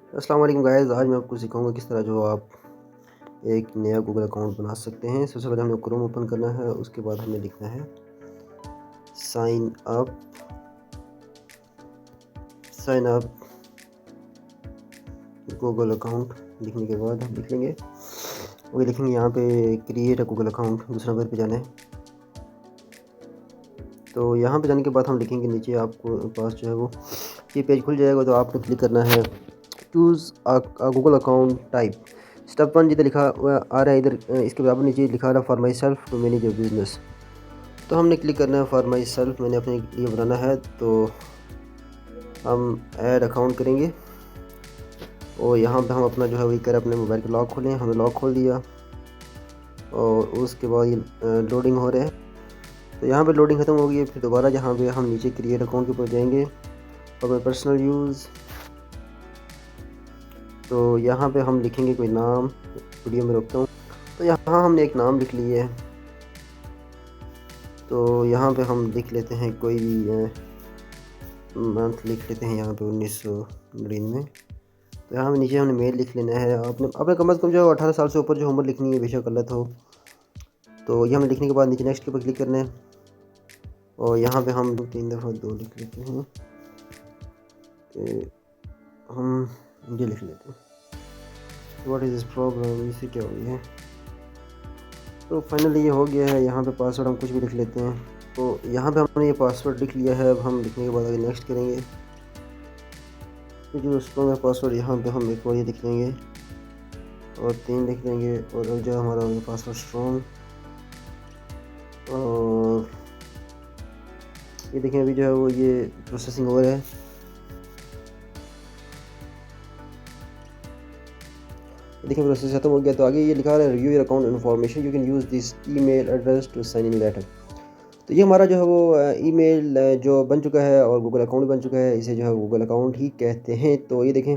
अस्सलाम वालेकुम गाइस, आज मैं आपको सिखाऊंगा किस तरह जो आप एक नया गूगल अकाउंट बना सकते हैं। सबसे पहले हमें क्रोम ओपन करना है, उसके बाद हमें लिखना है साइन अप गूगल अकाउंट। लिखने के बाद हम लिख लेंगे वही लिखेंगे यहाँ पे क्रिएट अ गूगल अकाउंट, दूसरा नंबर पे जाना है। तो यहाँ पे जाने के बाद हम लिखेंगे नीचे आपको पास जो है वो ये पेज खुल जाएगा। तो आपको क्लिक करना है choose Google account type. Step 1 जिधर लिखा हुआ आ रहा है इधर, इसके बराबर नीचे लिखा रहा for myself to manage your business. तो हमने क्लिक करना है फॉर माई सेल्फ, मैंने अपने लिए बनाना है। तो हम ऐड अकाउंट करेंगे और यहाँ पे हम अपना जो है वही कर अपने मोबाइल का लॉक खोलें। हमने लॉक खोल दिया और उसके बाद ये लोडिंग हो रहा है। तो यहाँ पे लोडिंग ख़त्म हो गई है। फिर दोबारा यहाँ पे हम नीचे क्रिएट अकाउंट के ऊपर जाएंगे और मैं पर्सनल यूज़। तो यहाँ पे हम लिखेंगे कोई नाम, वीडियो में रोकता हूँ। तो यहाँ हमने एक नाम लिख लिया है। तो यहाँ पे हम लिख लेते हैं कोई मंथ लिख लेते हैं यहाँ पे 1999। तो यहाँ पे नीचे हमने मेल लिख लेना है। आपने कम से कम जो 18 साल से ऊपर जो उम्र लिखनी है, बेशक गलत हो। तो ये हमने लिखने के बाद नीचे नेक्स्ट के ऊपर क्लिक करना है और यहाँ पे हम 3 दफ़ा 2 लिख लेते हैं। हम ये लिख लेते हैं व्हाट इज़ दिस प्रॉब्लम, इससे क्या हो गया है। तो फाइनली ये हो गया है। यहाँ पे पासवर्ड हम कुछ भी लिख लेते हैं। तो यहाँ पे हमने ये पासवर्ड लिख लिया है। अब हम लिखने के बाद आगे नेक्स्ट करेंगे। तो जो स्ट्रॉन्ग है पासवर्ड, यहाँ पे हम एक और ये लिख लेंगे और 3 लिख लेंगे और जो हमारा पासवर्ड स्ट्रॉन्ग। और ये देखें अभी जो है वो ये प्रोसेसिंग हो रहा है। देखिए प्रोसेस खत्म हो गया। तो आगे ये लिखा है review your account information, you can use this email address to sign in later. तो ये हमारा जो है वो ईमेल जो बन चुका है और गूगल अकाउंट बन चुका है। इसे जो है गूगल अकाउंट ही कहते हैं। तो ये देखें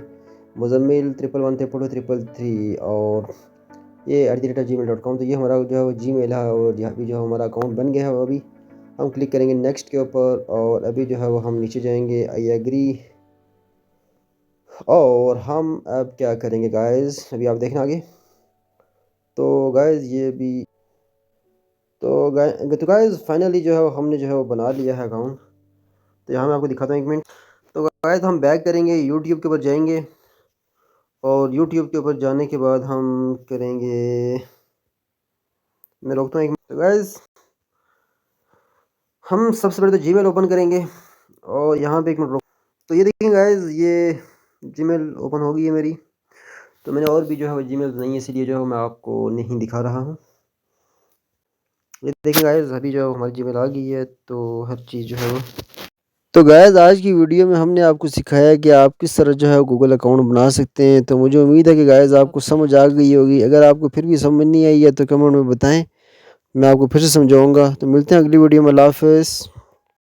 मुज़म्मिल 111133 और ये @gmail.com। तो ये हमारा जो है वो जीमेल है और यहाँ भी जो हमारा अकाउंट बन गया है। वो अभी हम क्लिक करेंगे नेक्स्ट के ऊपर और अभी जो है वो हम नीचे जाएंगे आई एग्री। और हम अब क्या करेंगे गाइस, अभी आप देखना आगे। तो गाइस ये भी तो गाइस फाइनली जो है हमने जो है वो बना लिया है अकाउंट। तो यहाँ मैं आपको दिखाता हूँ 1 मिनट। तो गाइस हम बैक करेंगे, यूट्यूब के ऊपर जाएंगे और यूट्यूब के ऊपर जाने के बाद हम करेंगे, मैं रोकता हूँ 1 मिनट। तो गाइस हम सबसे पहले तो जीमेल ओपन करेंगे और यहाँ पे 1 मिनट रोक। तो ये देखेंगे गाइस ये जीमेल ओपन हो गई है मेरी। तो मैंने और भी जो है वो जीमेल बनाई है, इसलिए जो है मैं आपको नहीं दिखा रहा हूँ। ये देखिए गाइस अभी जो हमारी जीमेल आ गई है। तो हर चीज़ जो है वो, तो गाइस आज की वीडियो में हमने आपको सिखाया कि आप किस तरह जो है गूगल अकाउंट बना सकते हैं। तो मुझे उम्मीद है कि गाइस आपको समझ आ गई होगी। अगर आपको फिर भी समझ नहीं आई है तो कमेंट में बताएं, मैं आपको फिर से समझाऊंगा। तो मिलते हैं अगली वीडियो में। अल्लाह हाफ़िज़।